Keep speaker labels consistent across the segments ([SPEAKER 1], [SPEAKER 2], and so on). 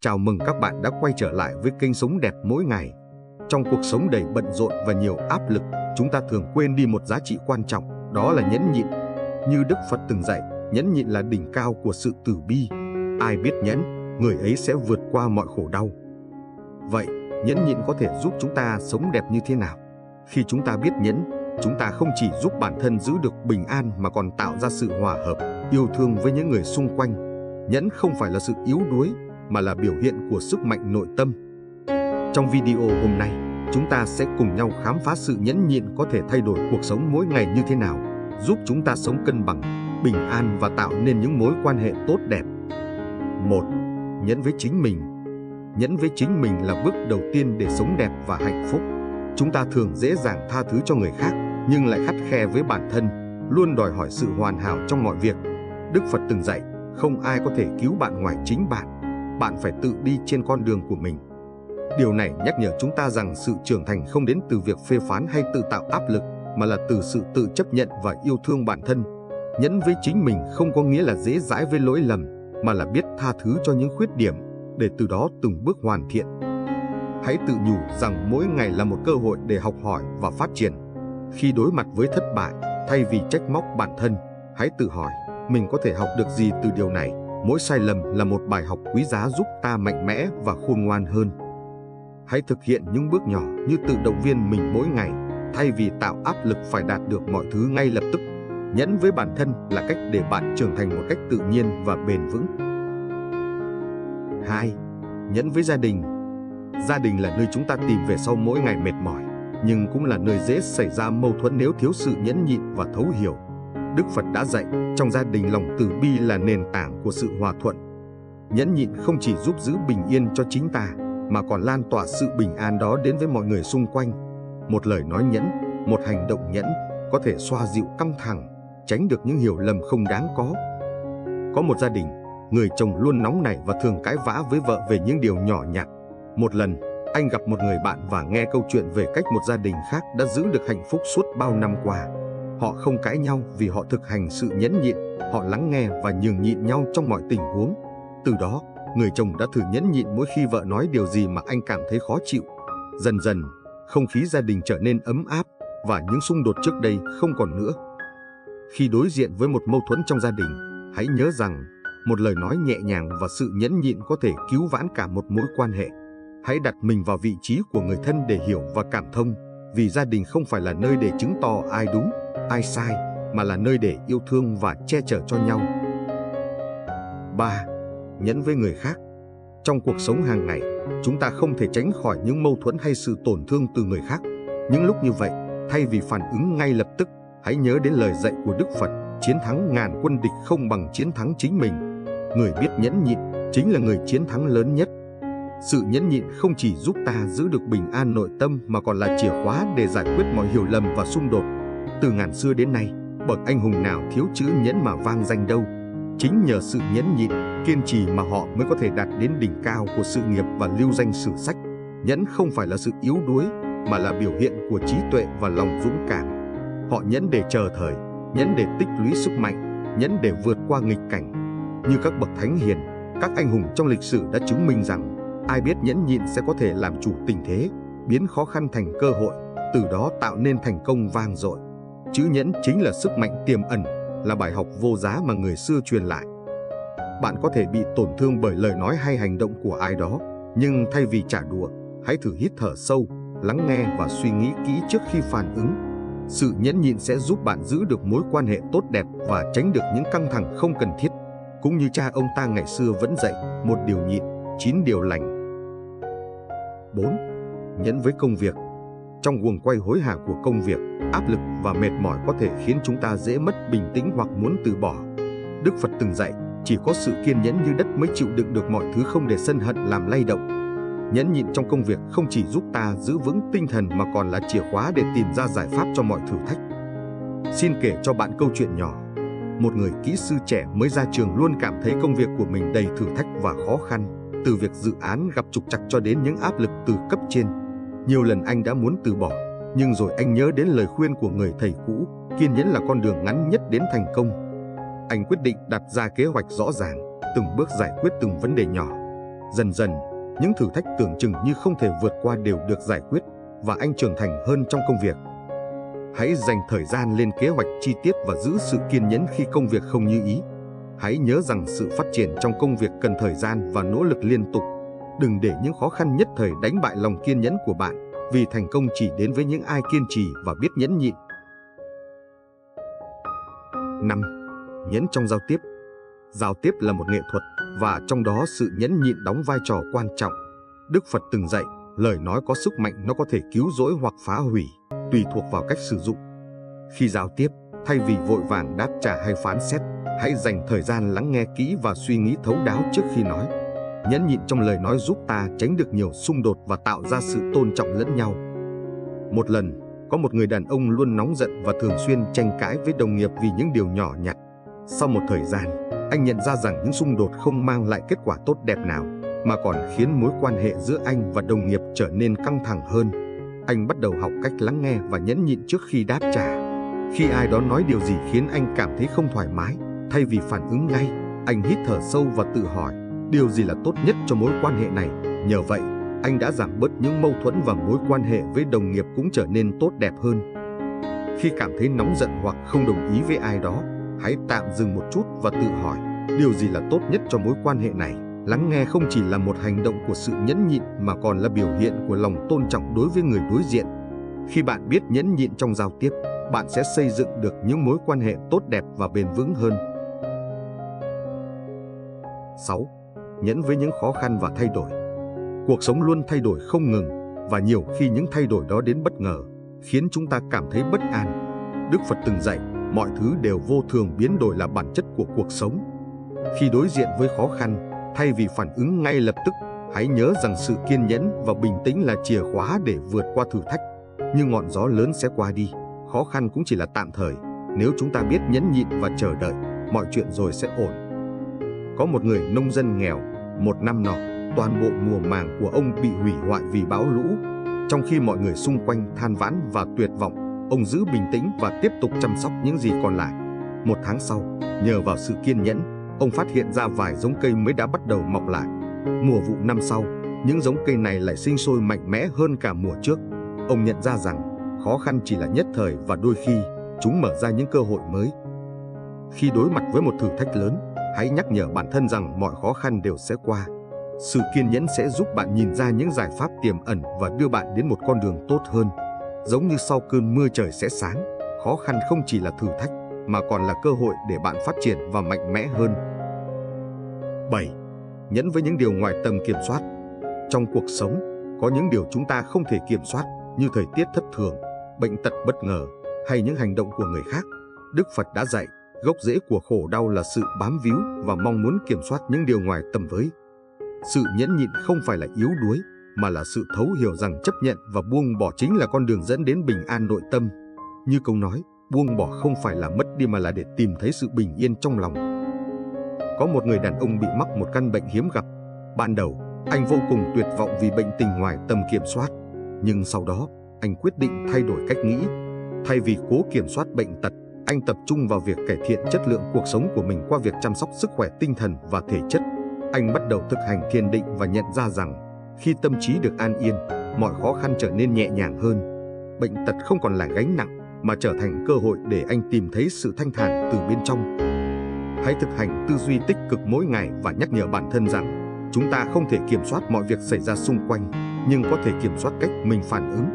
[SPEAKER 1] Chào mừng các bạn đã quay trở lại với kênh Sống Đẹp Mỗi Ngày. Trong cuộc sống đầy bận rộn và nhiều áp lực, chúng ta thường quên đi một giá trị quan trọng, đó là nhẫn nhịn. Như Đức Phật từng dạy, nhẫn nhịn là đỉnh cao của sự từ bi. Ai biết nhẫn, người ấy sẽ vượt qua mọi khổ đau. Vậy, nhẫn nhịn có thể giúp chúng ta sống đẹp như thế nào? Khi chúng ta biết nhẫn, chúng ta không chỉ giúp bản thân giữ được bình an mà còn tạo ra sự hòa hợp, yêu thương với những người xung quanh. Nhẫn không phải là sự yếu đuối, mà là biểu hiện của sức mạnh nội tâm. Trong video hôm nay, chúng ta sẽ cùng nhau khám phá sự nhẫn nhịn có thể thay đổi cuộc sống mỗi ngày như thế nào, giúp chúng ta sống cân bằng, bình an và tạo nên những mối quan hệ tốt đẹp. 1. Nhẫn với chính mình. Nhẫn với chính mình là bước đầu tiên để sống đẹp và hạnh phúc. Chúng ta thường dễ dàng tha thứ cho người khác, nhưng lại khắt khe với bản thân, luôn đòi hỏi sự hoàn hảo trong mọi việc. Đức Phật từng dạy, không ai có thể cứu bạn ngoài chính bạn. Bạn phải tự đi trên con đường của mình. Điều này nhắc nhở chúng ta rằng sự trưởng thành không đến từ việc phê phán hay tự tạo áp lực, mà là từ sự tự chấp nhận và yêu thương bản thân. Nhẫn với chính mình không có nghĩa là dễ dãi với lỗi lầm, mà là biết tha thứ cho những khuyết điểm, để từ đó từng bước hoàn thiện. Hãy tự nhủ rằng mỗi ngày là một cơ hội để học hỏi và phát triển. Khi đối mặt với thất bại, thay vì trách móc bản thân, hãy tự hỏi, mình có thể học được gì từ điều này? Mỗi sai lầm là một bài học quý giá giúp ta mạnh mẽ và khôn ngoan hơn. Hãy thực hiện những bước nhỏ như tự động viên mình mỗi ngày, thay vì tạo áp lực phải đạt được mọi thứ ngay lập tức. Nhẫn với bản thân là cách để bạn trưởng thành một cách tự nhiên và bền vững. 2. Nhẫn với gia đình. Gia đình là nơi chúng ta tìm về sau mỗi ngày mệt mỏi, nhưng cũng là nơi dễ xảy ra mâu thuẫn nếu thiếu sự nhẫn nhịn và thấu hiểu. Đức Phật đã dạy, trong gia đình lòng từ bi là nền tảng của sự hòa thuận. Nhẫn nhịn không chỉ giúp giữ bình yên cho chính ta, mà còn lan tỏa sự bình an đó đến với mọi người xung quanh. Một lời nói nhẫn, một hành động nhẫn có thể xoa dịu căng thẳng, tránh được những hiểu lầm không đáng có. Có một gia đình, người chồng luôn nóng nảy và thường cãi vã với vợ về những điều nhỏ nhặt. Một lần, anh gặp một người bạn và nghe câu chuyện về cách một gia đình khác đã giữ được hạnh phúc suốt bao năm qua. Họ không cãi nhau vì họ thực hành sự nhẫn nhịn, họ lắng nghe và nhường nhịn nhau trong mọi tình huống. Từ đó, người chồng đã thử nhẫn nhịn mỗi khi vợ nói điều gì mà anh cảm thấy khó chịu. Dần dần, không khí gia đình trở nên ấm áp và những xung đột trước đây không còn nữa. Khi đối diện với một mâu thuẫn trong gia đình, hãy nhớ rằng một lời nói nhẹ nhàng và sự nhẫn nhịn có thể cứu vãn cả một mối quan hệ. Hãy đặt mình vào vị trí của người thân để hiểu và cảm thông, vì gia đình không phải là nơi để chứng tỏ ai đúng, ai sai, mà là nơi để yêu thương và che chở cho nhau. 3. Nhẫn với người khác. Trong cuộc sống hàng ngày, chúng ta không thể tránh khỏi những mâu thuẫn hay sự tổn thương từ người khác. Những lúc như vậy, thay vì phản ứng ngay lập tức, hãy nhớ đến lời dạy của Đức Phật, chiến thắng ngàn quân địch không bằng chiến thắng chính mình. Người biết nhẫn nhịn chính là người chiến thắng lớn nhất. Sự nhẫn nhịn không chỉ giúp ta giữ được bình an nội tâm mà còn là chìa khóa để giải quyết mọi hiểu lầm và xung đột. Từ ngàn xưa đến nay, bậc anh hùng nào thiếu chữ nhẫn mà vang danh đâu. Chính nhờ sự nhẫn nhịn, kiên trì mà họ mới có thể đạt đến đỉnh cao của sự nghiệp và lưu danh sử sách. Nhẫn không phải là sự yếu đuối, mà là biểu hiện của trí tuệ và lòng dũng cảm. Họ nhẫn để chờ thời, nhẫn để tích lũy sức mạnh, nhẫn để vượt qua nghịch cảnh. Như các bậc thánh hiền, các anh hùng trong lịch sử đã chứng minh rằng ai biết nhẫn nhịn sẽ có thể làm chủ tình thế, biến khó khăn thành cơ hội, từ đó tạo nên thành công vang dội. Chữ nhẫn chính là sức mạnh tiềm ẩn, là bài học vô giá mà người xưa truyền lại. Bạn có thể bị tổn thương bởi lời nói hay hành động của ai đó, nhưng thay vì trả đũa, hãy thử hít thở sâu, lắng nghe và suy nghĩ kỹ trước khi phản ứng. Sự nhẫn nhịn sẽ giúp bạn giữ được mối quan hệ tốt đẹp và tránh được những căng thẳng không cần thiết. Cũng như cha ông ta ngày xưa vẫn dạy, 1 điều nhịn, 9 điều lành. 4. Nhẫn với công việc. Trong guồng quay hối hả của công việc, áp lực và mệt mỏi có thể khiến chúng ta dễ mất bình tĩnh hoặc muốn từ bỏ. Đức Phật từng dạy, chỉ có sự kiên nhẫn như đất mới chịu đựng được mọi thứ không để sân hận làm lay động. Nhẫn nhịn trong công việc không chỉ giúp ta giữ vững tinh thần mà còn là chìa khóa để tìm ra giải pháp cho mọi thử thách. Xin kể cho bạn câu chuyện nhỏ. Một người kỹ sư trẻ mới ra trường luôn cảm thấy công việc của mình đầy thử thách và khó khăn, từ việc dự án gặp trục trặc cho đến những áp lực từ cấp trên. Nhiều lần anh đã muốn từ bỏ, nhưng rồi anh nhớ đến lời khuyên của người thầy cũ, kiên nhẫn là con đường ngắn nhất đến thành công. Anh quyết định đặt ra kế hoạch rõ ràng, từng bước giải quyết từng vấn đề nhỏ. Dần dần, những thử thách tưởng chừng như không thể vượt qua đều được giải quyết và anh trưởng thành hơn trong công việc. Hãy dành thời gian lên kế hoạch chi tiết và giữ sự kiên nhẫn khi công việc không như ý. Hãy nhớ rằng sự phát triển trong công việc cần thời gian và nỗ lực liên tục. Đừng để những khó khăn nhất thời đánh bại lòng kiên nhẫn của bạn, vì thành công chỉ đến với những ai kiên trì và biết nhẫn nhịn. 5. Nhẫn trong giao tiếp. Giao tiếp là một nghệ thuật, và trong đó sự nhẫn nhịn đóng vai trò quan trọng. Đức Phật từng dạy, lời nói có sức mạnh, nó có thể cứu rỗi hoặc phá hủy, tùy thuộc vào cách sử dụng. Khi giao tiếp, thay vì vội vàng đáp trả hay phán xét, hãy dành thời gian lắng nghe kỹ và suy nghĩ thấu đáo trước khi nói. Nhẫn nhịn trong lời nói giúp ta tránh được nhiều xung đột và tạo ra sự tôn trọng lẫn nhau. Một lần, có một người đàn ông luôn nóng giận và thường xuyên tranh cãi với đồng nghiệp vì những điều nhỏ nhặt. Sau một thời gian, anh nhận ra rằng những xung đột không mang lại kết quả tốt đẹp nào, mà còn khiến mối quan hệ giữa anh và đồng nghiệp trở nên căng thẳng hơn. Anh bắt đầu học cách lắng nghe và nhẫn nhịn trước khi đáp trả. Khi ai đó nói điều gì khiến anh cảm thấy không thoải mái, thay vì phản ứng ngay, anh hít thở sâu và tự hỏi, điều gì là tốt nhất cho mối quan hệ này. Nhờ vậy, anh đã giảm bớt những mâu thuẫn và mối quan hệ với đồng nghiệp cũng trở nên tốt đẹp hơn. Khi cảm thấy nóng giận hoặc không đồng ý với ai đó, hãy tạm dừng một chút và tự hỏi, điều gì là tốt nhất cho mối quan hệ này. Lắng nghe không chỉ là một hành động của sự nhẫn nhịn mà còn là biểu hiện của lòng tôn trọng đối với người đối diện. Khi bạn biết nhẫn nhịn trong giao tiếp, bạn sẽ xây dựng được những mối quan hệ tốt đẹp và bền vững hơn. 6. Nhẫn với những khó khăn và thay đổi. Cuộc sống luôn thay đổi không ngừng, và nhiều khi những thay đổi đó đến bất ngờ, khiến chúng ta cảm thấy bất an. Đức Phật từng dạy, mọi thứ đều vô thường, biến đổi là bản chất của cuộc sống. Khi đối diện với khó khăn, thay vì phản ứng ngay lập tức, hãy nhớ rằng sự kiên nhẫn và bình tĩnh là chìa khóa để vượt qua thử thách. Như ngọn gió lớn sẽ qua đi, khó khăn cũng chỉ là tạm thời. Nếu chúng ta biết nhẫn nhịn và chờ đợi, mọi chuyện rồi sẽ ổn. Có một người nông dân nghèo, một năm nọ, toàn bộ mùa màng của ông bị hủy hoại vì bão lũ. Trong khi mọi người xung quanh than vãn và tuyệt vọng, ông giữ bình tĩnh và tiếp tục chăm sóc những gì còn lại. Một tháng sau, nhờ vào sự kiên nhẫn, ông phát hiện ra vài giống cây mới đã bắt đầu mọc lại. Mùa vụ năm sau, những giống cây này lại sinh sôi mạnh mẽ hơn cả mùa trước. Ông nhận ra rằng khó khăn chỉ là nhất thời và đôi khi chúng mở ra những cơ hội mới. Khi đối mặt với một thử thách lớn, hãy nhắc nhở bản thân rằng mọi khó khăn đều sẽ qua. Sự kiên nhẫn sẽ giúp bạn nhìn ra những giải pháp tiềm ẩn và đưa bạn đến một con đường tốt hơn. Giống như sau cơn mưa trời sẽ sáng, khó khăn không chỉ là thử thách mà còn là cơ hội để bạn phát triển và mạnh mẽ hơn. 7. Nhẫn với những điều ngoài tầm kiểm soát. Trong cuộc sống, có những điều chúng ta không thể kiểm soát, như thời tiết thất thường, bệnh tật bất ngờ hay những hành động của người khác. Đức Phật đã dạy, gốc rễ của khổ đau là sự bám víu và mong muốn kiểm soát những điều ngoài tầm với. Sự nhẫn nhịn không phải là yếu đuối, mà là sự thấu hiểu rằng chấp nhận và buông bỏ chính là con đường dẫn đến bình an nội tâm. Như câu nói, buông bỏ không phải là mất đi mà là để tìm thấy sự bình yên trong lòng. Có một người đàn ông bị mắc một căn bệnh hiếm gặp. Ban đầu, anh vô cùng tuyệt vọng vì bệnh tình ngoài tầm kiểm soát. Nhưng sau đó, anh quyết định thay đổi cách nghĩ. Thay vì cố kiểm soát bệnh tật, anh tập trung vào việc cải thiện chất lượng cuộc sống của mình qua việc chăm sóc sức khỏe tinh thần và thể chất. Anh bắt đầu thực hành thiền định và nhận ra rằng, khi tâm trí được an yên, mọi khó khăn trở nên nhẹ nhàng hơn. Bệnh tật không còn là gánh nặng, mà trở thành cơ hội để anh tìm thấy sự thanh thản từ bên trong. Hãy thực hành tư duy tích cực mỗi ngày và nhắc nhở bản thân rằng, chúng ta không thể kiểm soát mọi việc xảy ra xung quanh, nhưng có thể kiểm soát cách mình phản ứng.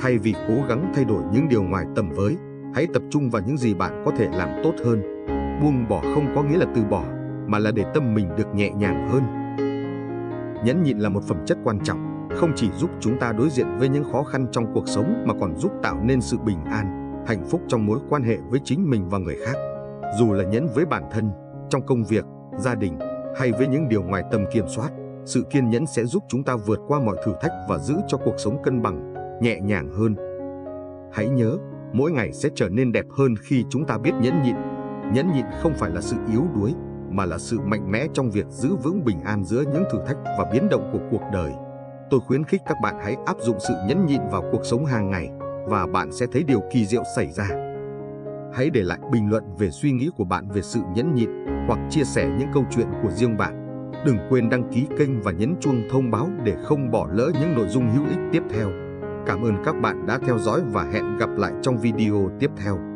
[SPEAKER 1] Thay vì cố gắng thay đổi những điều ngoài tầm với, hãy tập trung vào những gì bạn có thể làm tốt hơn. Buông bỏ không có nghĩa là từ bỏ, mà là để tâm mình được nhẹ nhàng hơn. Nhẫn nhịn là một phẩm chất quan trọng, không chỉ giúp chúng ta đối diện với những khó khăn trong cuộc sống mà còn giúp tạo nên sự bình an, hạnh phúc trong mối quan hệ với chính mình và người khác. Dù là nhẫn với bản thân, trong công việc, gia đình hay với những điều ngoài tầm kiểm soát, sự kiên nhẫn sẽ giúp chúng ta vượt qua mọi thử thách và giữ cho cuộc sống cân bằng, nhẹ nhàng hơn. Hãy nhớ, mỗi ngày sẽ trở nên đẹp hơn khi chúng ta biết nhẫn nhịn. Nhẫn nhịn không phải là sự yếu đuối, mà là sự mạnh mẽ trong việc giữ vững bình an giữa những thử thách và biến động của cuộc đời. Tôi khuyến khích các bạn hãy áp dụng sự nhẫn nhịn vào cuộc sống hàng ngày, và bạn sẽ thấy điều kỳ diệu xảy ra. Hãy để lại bình luận về suy nghĩ của bạn về sự nhẫn nhịn, hoặc chia sẻ những câu chuyện của riêng bạn. Đừng quên đăng ký kênh và nhấn chuông thông báo để không bỏ lỡ những nội dung hữu ích tiếp theo. Cảm ơn các bạn đã theo dõi và hẹn gặp lại trong video tiếp theo.